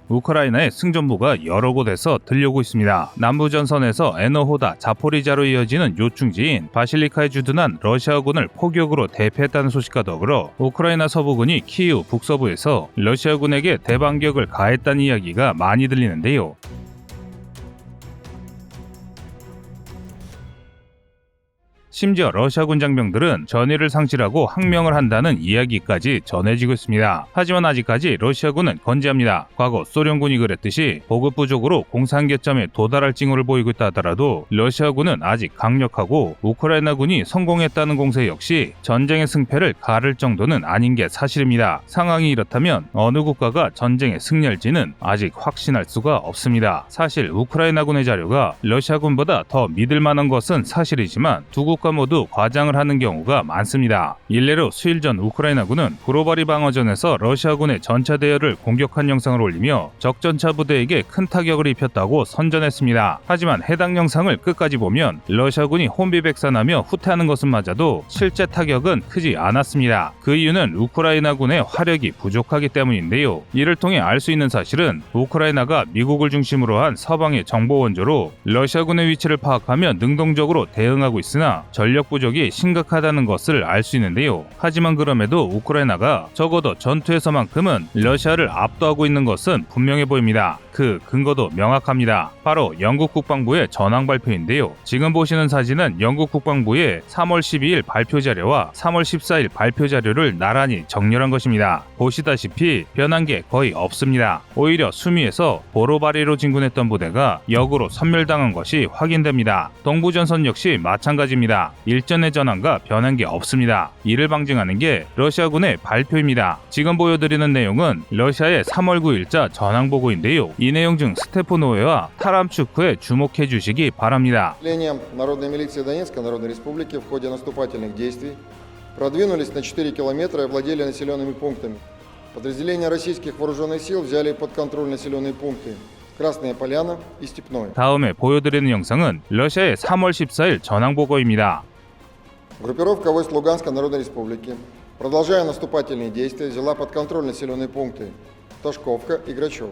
우크라이나의 승전보가 여러 곳에서 들려오고 있습니다. 남부전선에서 에너호다, 자포리자로 이어지는 요충지인 바실리카에 주둔한 러시아군을 포격으로 대피했다는 소식과 더불어 우크라이나 서부군이 키이우 북서부에서 러시아군에게 대반격을 가했다는 이야기가 많이 들리는데요. 심지어 러시아군 장병들은 전의를 상실하고 항명을 한다는 이야기까지 전해지고 있습니다. 하지만 아직까지 러시아군은 건재합니다. 과거 소련군이 그랬듯이 보급 부족으로 공산개점에 도달할 징후를 보이고 있다 하더라도 러시아군은 아직 강력하고 우크라이나군이 성공했다는 공세 역시 전쟁의 승패를 가를 정도는 아닌 게 사실입니다. 상황이 이렇다면 어느 국가가 전쟁에 승리할지는 아직 확신할 수가 없습니다. 사실 우크라이나군의 자료가 러시아군보다 더 믿을 만한 것은 사실이지만 두 국가 모두 과장을 하는 경우가 많습니다. 일례로 수일 전 우크라이나군은 브로바리 방어전에서 러시아군의 전차 대열을 공격한 영상을 올리며 적전차 부대에게 큰 타격을 입혔다고 선전했습니다. 하지만 해당 영상을 끝까지 보면 러시아군이 혼비백산하며 후퇴하는 것은 맞아도 실제 타격은 크지 않았습니다. 그 이유는 우크라이나군의 화력이 부족하기 때문인데요. 이를 통해 알 수 있는 사실은 우크라이나가 미국을 중심으로 한 서방의 정보 원조로 러시아군의 위치를 파악하며 능동적으로 대응하고 있으나 전력 부족이 심각하다는 것을 알 수 있는데요. 하지만 그럼에도 우크라이나가 적어도 전투에서만큼은 러시아를 압도하고 있는 것은 분명해 보입니다. 그 근거도 명확합니다. 바로 영국 국방부의 전황 발표인데요. 지금 보시는 사진은 영국 국방부의 3월 12일 발표 자료와 3월 14일 발표 자료를 나란히 정렬한 것입니다. 보시다시피 변한 게 거의 없습니다. 오히려 수미에서 보로바리로 진군했던 부대가 역으로 섬멸당한 것이 확인됩니다. 동부전선 역시 마찬가지입니다. 일전의 전황과 변한 게 없습니다. 이를 방증하는 게 러시아군의 발표입니다. 지금 보여드리는 내용은 러시아의 3월 9일자 전황 보고인데요. 이 내용 중 스테프노웨와 타람추크에 주목해 주시기 바랍니다. Народной милиции Донецкой Народной Республики в ходе наступательных действий продвинулись на 4 километра и овладели населенными пунктами. Подразделения российских вооруженных сил взяли под контроль населенные пункты Красная Поляна и Степное. 다음에 보여드리는 영상은 러시아의 3월 14일 전황 보고입니다. Группировка войск Луганской Народной Республики, продолжая наступательные действия, взяла под контроль населенные пункты Ташковка и Грачево.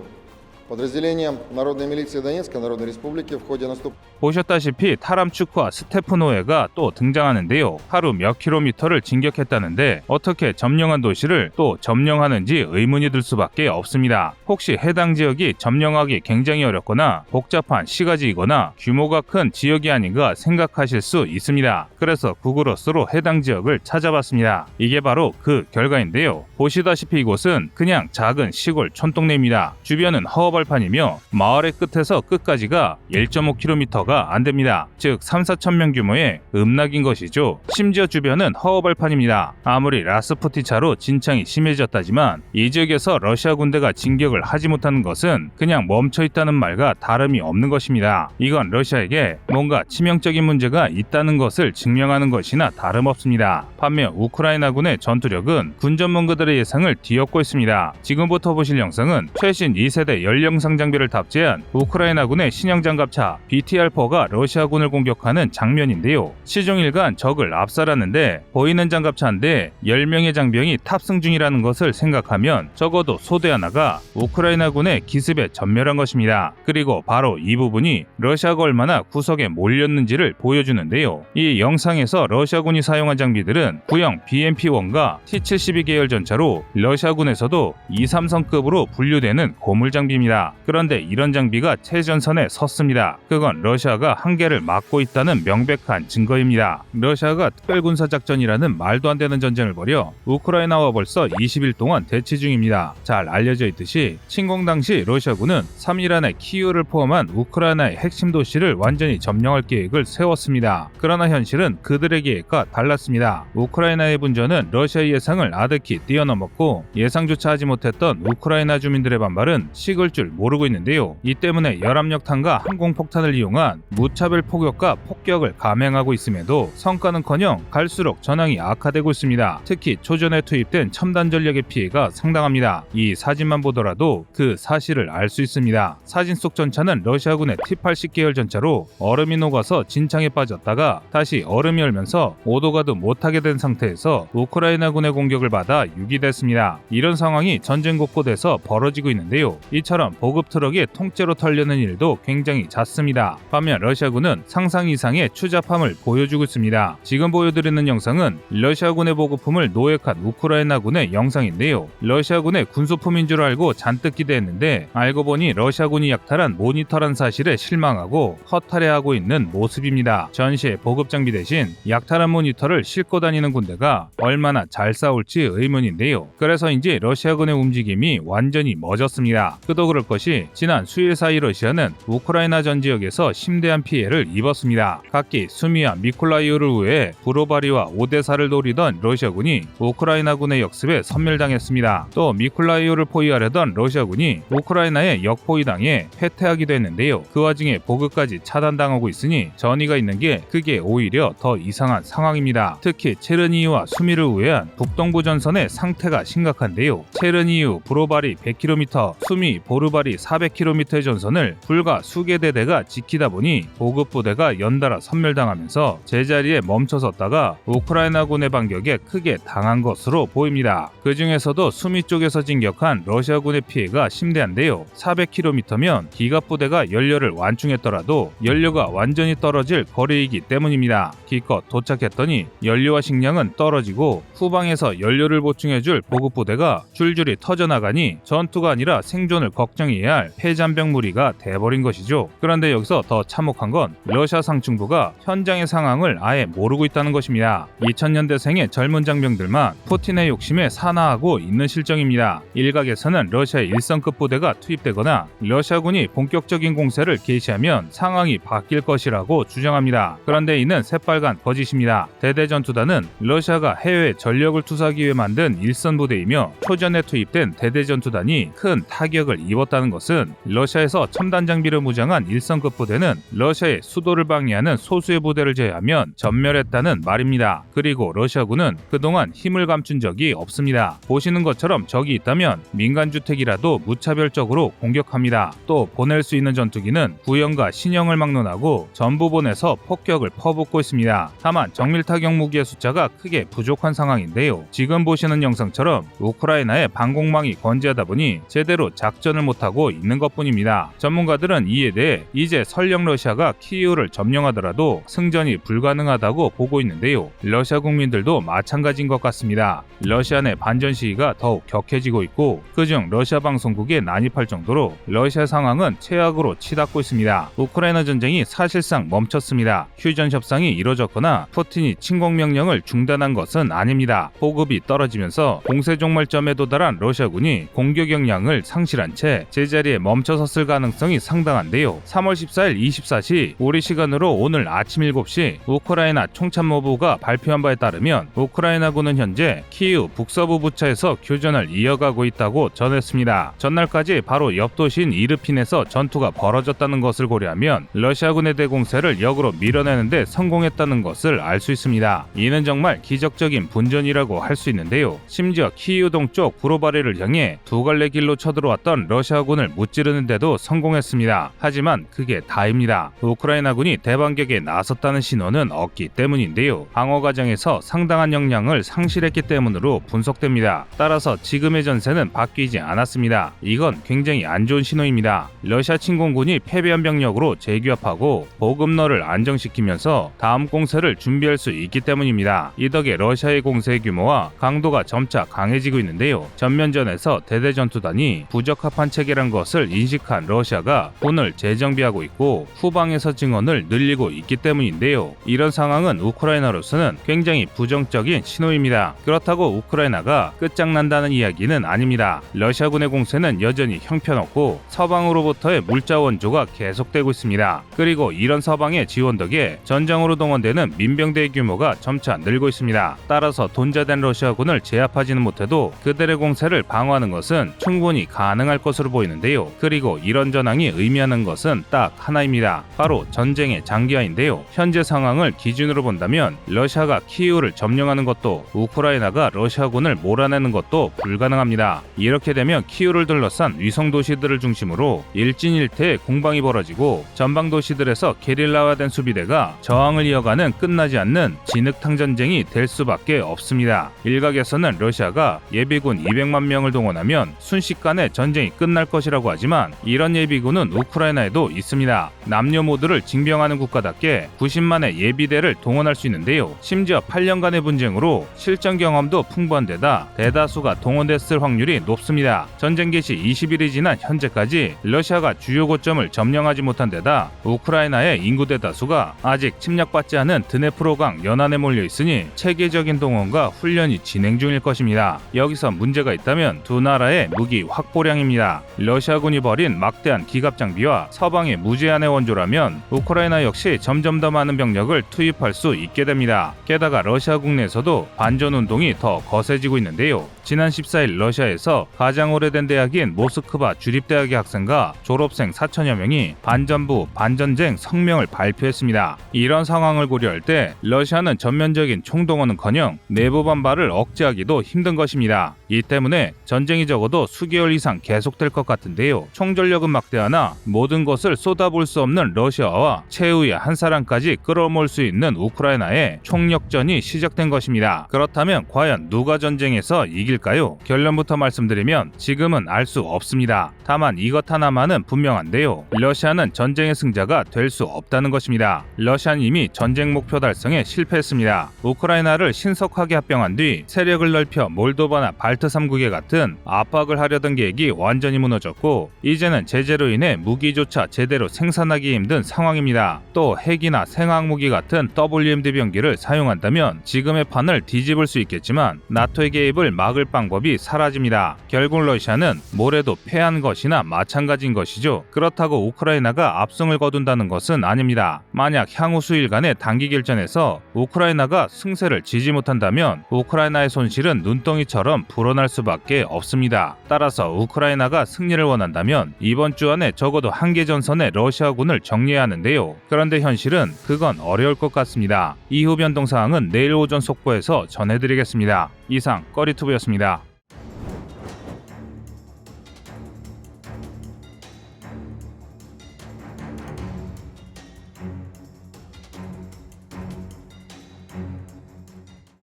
подразделениям Народной милиции Донецкой Народной Республики в ходе наступления. 보셨다시피 타람추크와 스테프노에가 또 등장하는데요. 하루 몇 킬로미터를 진격했다는데 어떻게 점령한 도시를 또 점령하는지 의문이 들 수밖에 없습니다. 혹시 해당 지역이 점령하기 굉장히 어렵거나 복잡한 시가지이거나 규모가 큰 지역이 아닌가 생각하실 수 있습니다. 그래서 구글어스로 해당 지역을 찾아봤습니다. 이게 바로 그 결과인데요. 보시다시피 이곳은 그냥 작은 시골 촌동네입니다. 주변은 허허벌판이며 마을의 끝에서 끝까지가 1.5km가 안 됩니다. 즉 3-4천 명 규모의 음락인 것이죠. 심지어 주변은 허허벌판입니다. 아무리 라스푸티차로 진창이 심해졌다지만 이 지역에서 러시아 군대가 진격을 하지 못하는 것은 그냥 멈춰있다는 말과 다름이 없는 것입니다. 이건 러시아에게 뭔가 치명적인 문제가 있다는 것을 증명하는 것이나 다름없습니다. 반면 우크라이나군의 전투력은 군 전문가들의 예상을 뒤엎고 있습니다. 지금부터 보실 영상은 최신 2세대 연령상 장비를 탑재한 우크라이나군의 신형 장갑차 BTR-4가 러시아군을 공격하는 장면인데요. 시종일관 적을 압살하는데 보이는 장갑차 한 대에 10명의 장병이 탑승 중이라는 것을 생각하면 적어도 소대 하나가 우크라이나군의 기습에 전멸한 것입니다. 그리고 바로 이 부분이 러시아가 얼마나 구석에 몰렸는지를 보여주는데요. 이 영상에서 러시아군이 사용한 장비들은 구형 BMP-1과 T-72 계열 전차로 러시아군에서도 2-3성급으로 분류되는 고물 장비입니다. 그런데 이런 장비가 최전선에 섰습니다. 그건 러시아가 한계를 막고 있다는 명백한 증거입니다. 러시아가 특별군사작전이라는 말도 안 되는 전쟁을 벌여 우크라이나와 벌써 20일 동안 대치 중입니다. 잘 알려져 있듯이 침공 당시 러시아군은 3일 안에 키이우를 포함한 우크라이나의 핵심 도시를 완전히 점령할 계획을 세웠습니다. 그러나 현실은 그들의 계획과 달랐습니다. 우크라이나의 분전은 러시아의 예상을 아득히 뛰어넘었고 예상조차 하지 못했던 우크라이나 주민들의 반발은 식을 줄 모르고 있는데요. 이 때문에 열압력탄과 항공폭탄을 이용한 무차별 포격과 폭격을 감행하고 있음에도 성과는커녕 갈수록 전황이 악화되고 있습니다. 특히 초전에 투입된 첨단 전력의 피해가 상당합니다. 이 사진만 보더라도 그 사실을 알 수 있습니다. 사진 속 전차는 러시아군의 T-80 계열 전차로 얼음이 녹아서 진창에 빠졌다가 다시 얼음이 얼면서 오도가도 못하게 된 상태에서 우크라이나군의 공격을 받아 유기됐습니다. 이런 상황이 전쟁 곳곳에서 벌어지고 있는데요. 이처럼 보급 트럭이 통째로 털려는 일도 굉장히 잦습니다. 반면 러시아군은 상상 이상의 추잡함을 보여주고 있습니다. 지금 보여드리는 영상은 러시아군의 보급품을 노획한 우크라이나군의 영상인데요. 러시아군의 군소품인 줄 알고 잔뜩 기대했는데 알고 보니 러시아군이 약탈한 모니터란 사실에 실망하고 허탈해하고 있는 모습입니다. 전시의 보급 장비 대신 약탈한 모니터를 싣고 다니는 군대가 얼마나 잘 싸울지 의문인데요. 그래서인지 러시아군의 움직임이 완전히 멎었습니다. 그도 그럴 것이 지난 수일 사이 러시아는 우크라이나 전 지역에서 심대한 피해를 입었습니다. 각기 수미와 미콜라이오를 우회해 브로바리와 오데사를 노리던 러시아군이 우크라이나군의 역습에 섬멸당했습니다. 또 미콜라이오를 포위하려던 러시아군이 우크라이나의 역포위당해 패퇴하기도 했는데요. 그 와중에 보급까지 차단당하고 있으니 전이가 있는 게 그게 오히려 더 이상한 상황입니다. 특히 체르니우와 수미를 우회한 북동부 전선의 상태가 심각한데요. 체르니우 브로바리 100km, 수미 보르바리 400km의 전선을 불과 수개 대대가 지키다 보니 보급 부대가 연달아 섬멸당하면서 제자리에 멈춰섰다가 우크라이나군의 반격에 크게 당한 것으로 보입니다. 그 중에서도 수미 쪽에서 진격한 러시아군의 피해가 심대한데요. 400km면 기갑부대가 연료를 완충했더라도 연료가 완전히 떨어질 거리이기 때문입니다. 기껏 도착했더니 연료와 식량은 떨어지고 후방에서 연료를 보충해줄 보급부대가 줄줄이 터져나가니 전투가 아니라 생존을 걱정해야 할 폐잔병 무리가 돼버린 것이죠. 그런데 여기서 더 참혹한 건 러시아 상층부가 현장의 상황을 아예 모르고 있다는 것입니다. 2000년대생의 젊은 장병들만 푸틴의 욕심에 산화하고 있는 실정입니다. 일각에서는 러시아의 일성급 부대가 투입되거나 러시아군이 본격적인 공세를 개시하면 상황이 바뀔 것이라고 주장합니다. 그런데 이는 새빨간 거짓입니다. 대대전투단은 러시아가 해외 전력을 투사하기 위해 만든 일선 부대이며 초전에 투입된 대대전투단이 큰 타격을 입었다는 것은 러시아에서 첨단 장비를 무장한 일성급 부대는 러시아의 수도를 방해하는 소수의 부대를 제외하면 전멸했다는 말입니다. 그리고 러시아군은 그동안 힘을 감춘 적이 없습니다. 보시는 것처럼 적이 있다면 민간주택이라도 무차별적으로 공격합니다. 또 보낼 수 있는 전투기는 구형과 신형을 막론하고 전부 보내서 폭격을 퍼붓고 있습니다. 다만 정밀타격 무기의 숫자가 크게 부족한 상황인데요. 지금 보시는 영상처럼 우크라이나의 방공망이 건재하다 보니 제대로 작전을 못하고 있는 것뿐입니다. 전문가들은 이에 대해 이제 설령 러시아가 키이우를 점령하더라도 승전이 불가능하다고 보고 있는데요. 러시아 국민들도 마찬가지인 것 같습니다. 러시아 내 반전 시위가 더욱 격해지고 있고 그중 러시아 방송국에 난입할 정도로 러시아 상황은 최악으로 치닫고 있습니다. 우크라이나 전쟁이 사실상 멈췄습니다. 휴전 협상이 이뤄졌거나 푸틴이 침공 명령을 중단한 것은 아닙니다. 보급이 떨어지면서 공세 종말점에 도달한 러시아군이 공격 역량을 상실한 채 제자리에 멈춰섰을 가능성이 상당한데요. 3월 14일 24시 우리 시간으로 오늘 아침 7시 우크라이나 총참모부가 발표한 바에 따르면 우크라이나군은 현재 키이우 북서부 부차에서 교전을 이어가고 있다고 전했습니다. 전날까지 바로 옆 도시인 이르핀에서 전투가 벌어졌다는 것을 고려하면 러시아군의 대공세를 역으로 밀어내는데 성공했다는 것을 알 수 있습니다. 이는 정말 기적적인 분전이라고 할 수 있는데요. 심지어 키이우 동쪽 브로바리를 향해 두 갈래 길로 쳐들어왔던 러시아군을 무찌르는데도 성공했습니다. 하지만 그게 다입니다. 우크라이나군이 대반격에 나섰다는 신호는 없기 때문인데요. 방어 과정에서 상당한 역량을 상실했기 때문으로 분석됩니다. 따라서 지금의 전세는 바뀌지 않았습니다. 이건 굉장히 안 좋은 신호입니다. 러시아 침공군이 패배한 병력으로 재규합하고 보급로를 안정시키면서 다음 공세를 준비할 수 있기 때문입니다. 이 덕에 러시아의 공세 규모와 강도가 점차 강해지고 있는데요. 전면전에서 대대전투단이 부적합한 체계란 것을 인식한 러시아가 군을 재정비하고 있고 후방에서 증원을 늘리고 있기 때문인데요. 이런 상황은 우크라이나로서는 굉장히 부정적인 신호입니다. 그렇다고 우크라이나가 끝장난다는 이야기는 아닙니다. 러시아군의 공세는 여전히 형편없고 서방으로부터의 물자 원조가 계속되고 있습니다. 그리고 이런 서방의 지원 덕에 전장으로 동원되는 민병대의 규모가 점차 늘고 있습니다. 따라서 돈자된 러시아군을 제압하지는 못해도 그들의 공세를 방어하는 것은 충분히 가능할 것으로 보이는데요. 그리고 이런 전황이 의미하는 것은 딱 하나입니다. 바로 전쟁의 장기화인데요. 현재 상황을 기준으로 본다면 러시아가 키이우를 점령하는 것도 우크라이나가 러시아군을 몰아내는 것도 불가능합니다. 이렇게 되면 키이우를 둘러싼 위성 도시들을 중심으로 일진일퇴의 공방이 벌어지고 전방 도시들에서 게릴라화된 수비대가 저항을 이어가는 끝나지 않는 진흙탕 전쟁이 될 수밖에 없습니다. 일각에서는 러시아가 예비군 200만 명을 동원하면 순식간에 전쟁이 끝날 생겨날 것이라고 하지만 이런 예비군은 우크라이나에도 있습니다. 남녀 모두를 징병하는 국가답게 90만의 예비대를 동원할 수 있는데요. 심지어 8년간의 분쟁으로 실전 경험도 풍부한 데다 대다수가 동원됐을 확률이 높습니다. 전쟁 개시 20일이 지난 현재까지 러시아가 주요 고점을 점령하지 못한 데다 우크라이나의 인구 대다수가 아직 침략받지 않은 드네프로강 연안에 몰려 있으니 체계적인 동원과 훈련이 진행 중일 것입니다. 여기서 문제가 있다면 두 나라의 무기 확보량입니다. 러시아군이 벌인 막대한 기갑 장비와 서방의 무제한의 원조라면 우크라이나 역시 점점 더 많은 병력을 투입할 수 있게 됩니다. 게다가 러시아 국내에서도 반전 운동이 더 거세지고 있는데요. 지난 14일 러시아에서 가장 오래된 대학인 모스크바 주립대학의 학생과 졸업생 4천여 명이 반전부 반전쟁 성명을 발표했습니다. 이런 상황을 고려할 때 러시아는 전면적인 총동원은커녕 내부 반발을 억제하기도 힘든 것입니다. 이 때문에 전쟁이 적어도 수개월 이상 계속될 것 같은데요. 총전력은 막대하나 모든 것을 쏟아볼 수 없는 러시아와 최후의 한 사람까지 끌어모을 수 있는 우크라이나의 총력전이 시작된 것입니다. 그렇다면 과연 누가 전쟁에서 이길까요? 결론부터 말씀드리면 지금은 알 수 없습니다. 다만 이것 하나만은 분명한데요. 러시아는 전쟁의 승자가 될 수 없다는 것입니다. 러시아는 이미 전쟁 목표 달성에 실패했습니다. 우크라이나를 신속하게 합병한 뒤 세력을 넓혀 몰도바나 발트 3국에 같은 압박을 하려던 계획이 완전히 무너졌고 이제는 제재로 인해 무기조차 제대로 생산하기 힘든 상황입니다. 또 핵이나 생화학무기 같은 WMD 병기를 사용한다면 지금의 판을 뒤집을 수 있겠지만 나토의 개입을 막을 방법이 사라집니다. 결국 러시아는 뭐래도 패한 것이나 마찬가지인 것이죠. 그렇다고 우크라이나가 압승을 거둔다는 것은 아닙니다. 만약 향후 수일간의 단기 결전에서 우크라이나가 승세를 지지 못한다면 우크라이나의 손실은 눈덩이처럼 불어날 수밖에 없습니다. 따라서 우크라이나가 승리를 원한다면 이번 주 안에 적어도 한개 전선의 러시아군을 정리해야 하는데요. 그런데 현실은 그건 어려울 것 같습니다. 이후 변동 사항은 내일 오전 속보에서 전해드리겠습니다. 이상 꺼리투브였습니다.